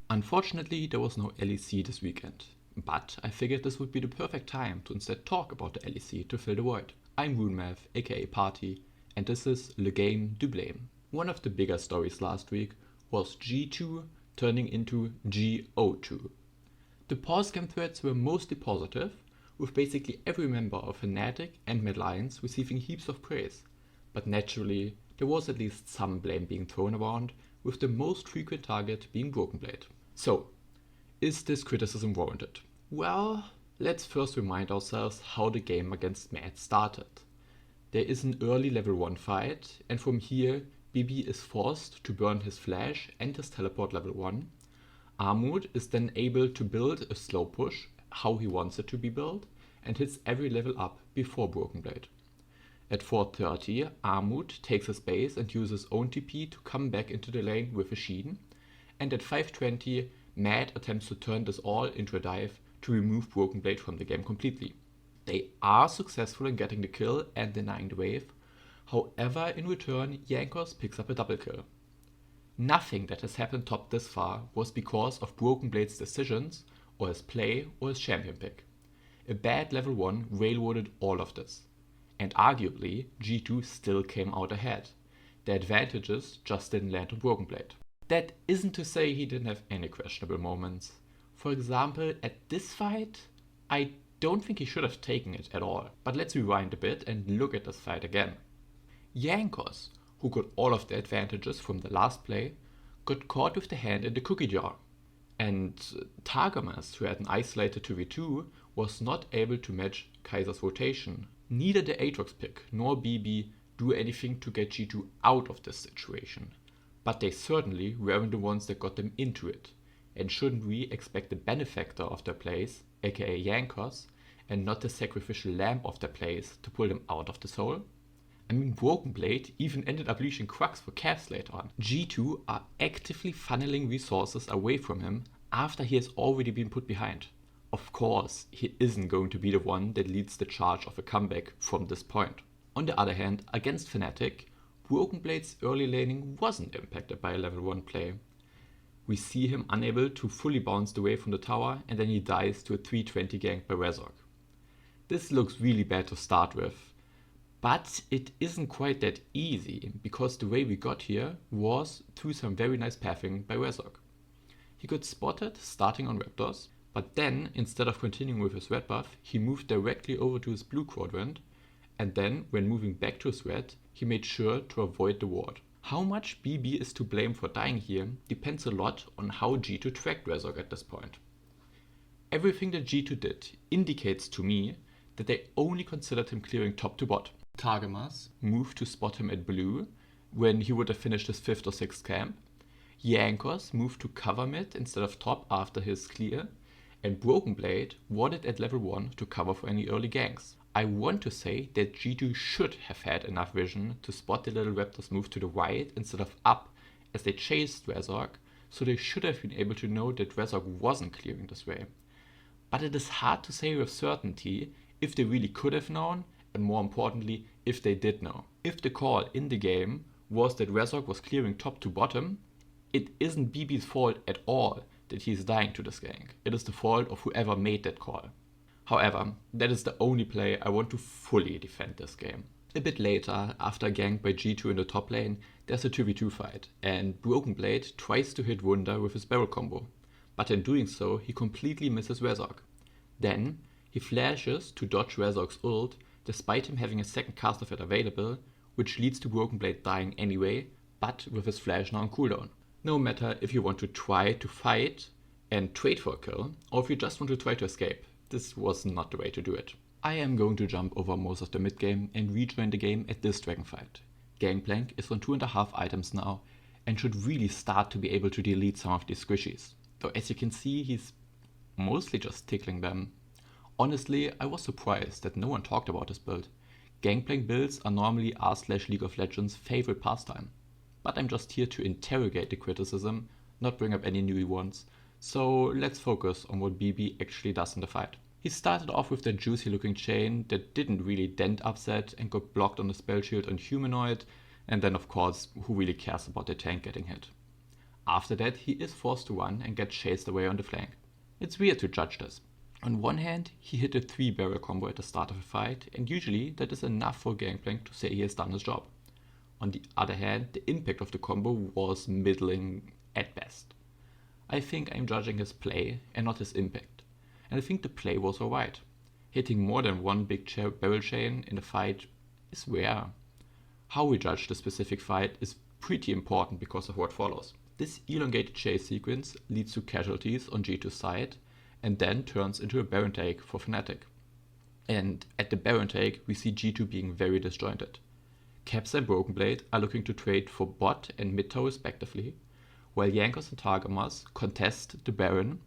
Unfortunately, there was no LEC this weekend, but I figured this would be the perfect time to instead talk about the LEC to fill the void. I'm RuneMath, aka Party, and this is Le Game du Blame. One of the bigger stories last week was G2 turning into GO2. The pause game threads were mostly positive, with basically every member of Fnatic and Mad Lions receiving heaps of praise, but naturally there was at least some blame being thrown around, with the most frequent target being BrokenBlade. So, is this criticism warranted? Well, let's first remind ourselves how the game against Mad started. There is an early level 1 fight, and from here BB is forced to burn his flash and his teleport level 1. Armut is then able to build a slow push how he wants it to be built, and hits every level up before BrokenBlade. At 4:30, Armut takes his base and uses his own TP to come back into the lane with a Sheen, and at 5:20, Mad attempts to turn this all into a dive to remove BrokenBlade from the game completely. They are successful in getting the kill and denying the wave, however in return Jankos picks up a double kill. Nothing that has happened top this far was because of BrokenBlade's decisions, or his play, or his champion pick. A bad level 1 railroaded all of this, and arguably G2 still came out ahead. The advantages just didn't land on BrokenBlade. That isn't to say he didn't have any questionable moments. For example, at this fight, I don't think he should have taken it at all. But let's rewind a bit and look at this fight again. Jankos, who got all of the advantages from the last play, got caught with the hand in the cookie jar. And Targamas, who had an isolated 2v2, was not able to match Kaiser's rotation. Neither the Aatrox pick nor BB do anything to get G2 out of this situation. But they certainly weren't the ones that got them into it. And shouldn't we expect the benefactor of their plays, aka Jankos, and not the sacrificial lamb of their plays to pull them out of this hole? I mean, BrokenBlade even ended up leashing Crux for Cavs later on. G2 are actively funneling resources away from him after he has already been put behind. Of course, he isn't going to be the one that leads the charge of a comeback from this point. On the other hand, against Fnatic, BrokenBlade's early laning wasn't impacted by a level 1 play. We see him unable to fully bounce the wave from the tower, and then he dies to a 320 gank by Razork. This looks really bad to start with, but it isn't quite that easy, because the way we got here was through some very nice pathing by Razork. He got spotted starting on Raptors, but then, instead of continuing with his red buff, he moved directly over to his blue quadrant, and then, when moving back to his red, he made sure to avoid the ward. How much BB is to blame for dying here depends a lot on how G2 tracked Razork at this point. Everything that G2 did indicates to me that they only considered him clearing top to bot. Targamas moved to spot him at blue when he would have finished his 5th or 6th camp. Jankos moved to cover mid instead of top after his clear, and BrokenBlade warded at level 1 to cover for any early ganks. I want to say that G2 should have had enough vision to spot the little Raptors move to the right instead of up as they chased Razork, so they should have been able to know that Razork wasn't clearing this way. But it is hard to say with certainty if they really could have known, and more importantly, if they did know. If the call in the game was that Razork was clearing top to bottom, it isn't BB's fault at all that he is dying to this gank. It is the fault of whoever made that call. However, that is the only play I want to fully defend this game. A bit later, after a gank by G2 in the top lane, there's a 2v2 fight, and BrokenBlade tries to hit Wunder with his barrel combo, but in doing so, he completely misses Razork. Then, he flashes to dodge Razork's ult, despite him having a second cast of it available, which leads to BrokenBlade dying anyway, but with his flash now on cooldown. No matter if you want to try to fight and trade for a kill, or if you just want to try to escape, this was not the way to do it. I am going to jump over most of the mid game and rejoin the game at this dragon fight. Gangplank is on 2.5 items now and should really start to be able to delete some of these squishies. Though as you can see, he's mostly just tickling them. Honestly, I was surprised that no one talked about this build. Gangplank builds are normally r/League of Legends' favorite pastime. But I'm just here to interrogate the criticism, not bring up any new ones. So let's focus on what BB actually does in the fight. He started off with that juicy looking chain that didn't really dent upset and got blocked on the spell shield on Humanoid, and then of course, who really cares about the tank getting hit. After that, he is forced to run and gets chased away on the flank. It's weird to judge this. On one hand, he hit a 3-barrel combo at the start of a fight, and usually that is enough for Gangplank to say he has done his job. On the other hand, the impact of the combo was middling at best. I think I'm judging his play and not his impact, and I think the play was alright. Hitting more than one big barrel chain in a fight is rare. How we judge the specific fight is pretty important because of what follows. This elongated chase sequence leads to casualties on G2's side and then turns into a Baron take for Fnatic. And at the Baron take, we see G2 being very disjointed. Caps and BrokenBlade are looking to trade for bot and mid tower respectively, while Jankos and Targamas contest the Baron,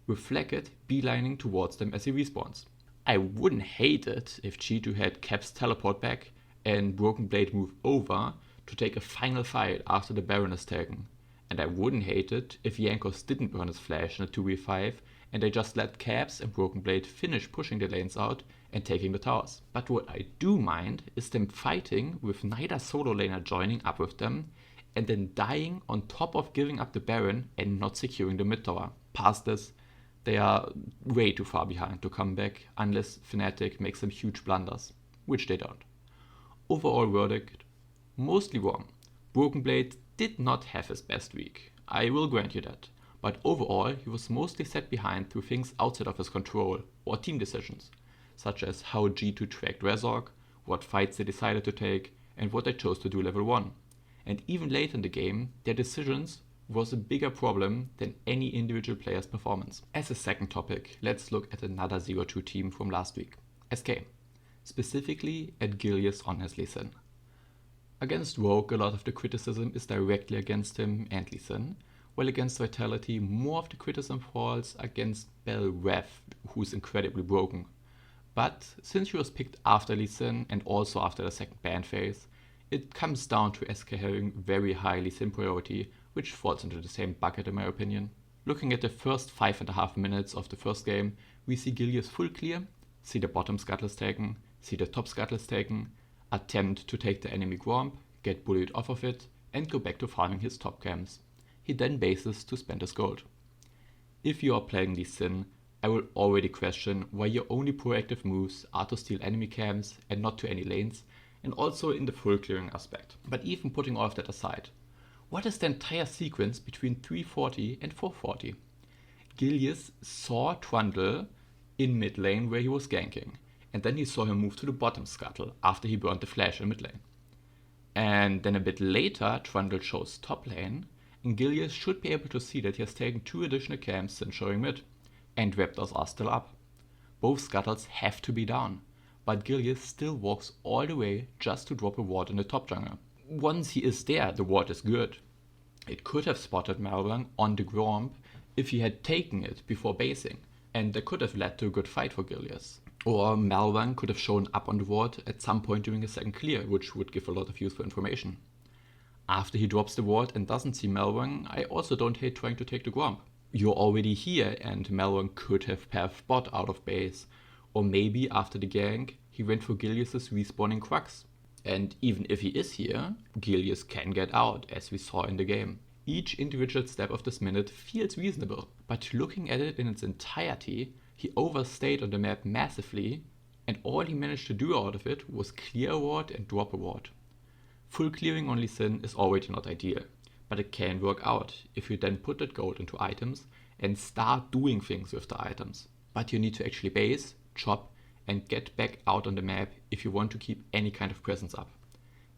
with Fleckett beelining towards them as he respawns. I wouldn't hate it if G2 had Caps teleport back and BrokenBlade move over to take a final fight after the Baron is taken. And I wouldn't hate it if Jankos didn't burn his flash in a 2v5 and they just let Caps and BrokenBlade finish pushing the lanes out and taking the towers. But what I do mind is them fighting with neither solo laner joining up with them and then dying on top of giving up the Baron and not securing the mid tower. Past this, they are way too far behind to come back unless Fnatic makes some huge blunders, which they don't. Overall verdict, mostly wrong. BrokenBlade did not have his best week, I will grant you that, but overall he was mostly set behind through things outside of his control or team decisions, such as how G2 tracked Razork, what fights they decided to take, and what they chose to do level 1. And even late in the game, their decisions was a bigger problem than any individual player's performance. As a second topic, let's look at another 0-2 team from last week, SK, specifically at Gilius on his Lee Sin. Against Rogue, a lot of the criticism is directly against him and Lee Sin, while against Vitality, more of the criticism falls against Bell Rev, who's incredibly broken. But since he was picked after Lee Sin and also after the second ban phase, it comes down to SK having very high Lee Sin priority, which falls into the same bucket in my opinion. Looking at the first 5.5 minutes of the first game, we see Gilius full clear, see the bottom scuttles taken, see the top scuttles taken, attempt to take the enemy Gromp, get bullied off of it, and go back to farming his top camps. He then bases to spend his gold. If you are playing Lee Sin, I will already question why your only proactive moves are to steal enemy camps and not to any lanes, and also in the full clearing aspect. But even putting all of that aside, what is the entire sequence between 340 and 440? Gilius saw Trundle in mid lane where he was ganking, and then he saw him move to the bottom scuttle after he burned the flash in mid lane. And then a bit later, Trundle shows top lane, and Gilius should be able to see that he has taken 2 additional camps since showing mid, and Raptors are still up. Both scuttles have to be down, but Gilius still walks all the way just to drop a ward in the top jungle. Once he is there, the ward is good. It could have spotted Malwang on the Gromp if he had taken it before basing, and that could have led to a good fight for Gilius. Or Malwang could have shown up on the ward at some point during a second clear, which would give a lot of useful information. After he drops the ward and doesn't see Malwang, I also don't hate trying to take the Gromp. You're already here and Malwang could have pathed bot out of base, or maybe after the gank, he went for Gilius' respawning Crux. And even if he is here, Gilius can get out, as we saw in the game. Each individual step of this minute feels reasonable, but looking at it in its entirety, he overstayed on the map massively, and all he managed to do out of it was clear a ward and drop a ward. Full clearing on Lee Sin is already not ideal, but it can work out if you then put that gold into items and start doing things with the items. But you need to actually base, chop, and get back out on the map if you want to keep any kind of presence up.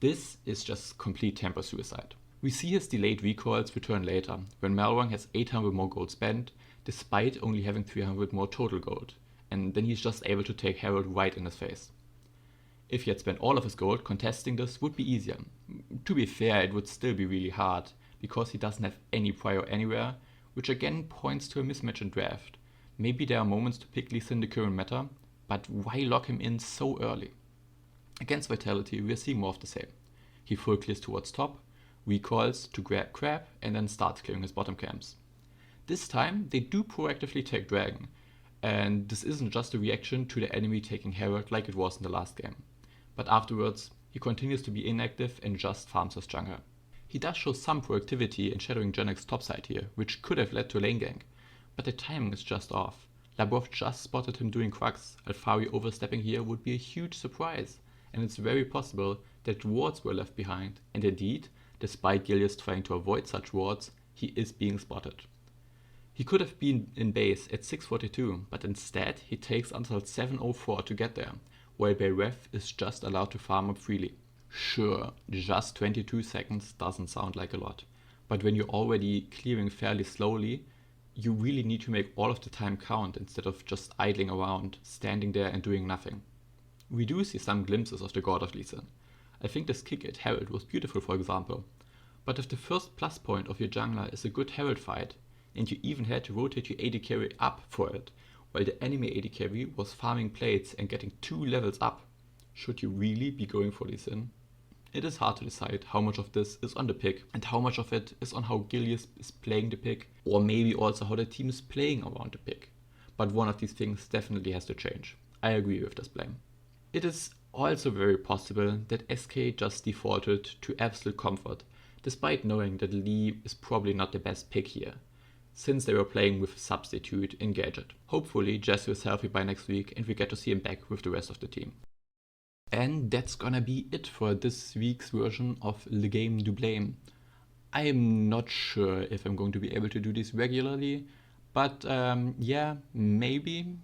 This is just complete tempo suicide. We see his delayed recoils return later, when Malwang has 800 more gold spent, despite only having 300 more total gold, and then he's just able to take Herald right in his face. If he had spent all of his gold, contesting this would be easier. To be fair, it would still be really hard, because he doesn't have any prior anywhere, which again points to a mismatch in draft. Maybe there are moments to pick Lee Sin the current meta, but why lock him in so early? Against Vitality, we are seeing more of the same. He full clears towards top, recoils to grab Crab, and then starts clearing his bottom camps. This time, they do proactively take Dragon, and this isn't just a reaction to the enemy taking Herald like it was in the last game. But afterwards, he continues to be inactive and just farms his jungle. He does show some proactivity in shadowing Janek's topside here, which could have led to a lane gank, but the timing is just off. Labrov just spotted him doing Crux. Alfari overstepping here would be a huge surprise, and it's very possible that wards were left behind, and indeed, despite Gilius trying to avoid such wards, he is being spotted. He could have been in base at 642, but instead he takes until 704 to get there, while Bayref is just allowed to farm up freely. Sure, just 22 seconds doesn't sound like a lot, but when you're already clearing fairly slowly, you really need to make all of the time count instead of just idling around, standing there and doing nothing. We do see some glimpses of the God of Lee Sin. I think this kick at Herald was beautiful, for example, but if the first plus point of your jungler is a good Herald fight, and you even had to rotate your AD carry up for it, while the enemy AD carry was farming plates and getting 2 levels up, should you really be going for Lee Sin? It is hard to decide how much of this is on the pick and how much of it is on how Gilius is playing the pick, or maybe also how the team is playing around the pick. But one of these things definitely has to change. I agree with this blame. It is also very possible that SK just defaulted to absolute comfort, despite knowing that Lee is probably not the best pick here, since they were playing with a substitute in Gadget. Hopefully Jesse is healthy by next week and we get to see him back with the rest of the team. And that's gonna be it for this week's version of Le Game du Blame. I am not sure if I'm going to be able to do this regularly, but yeah, maybe.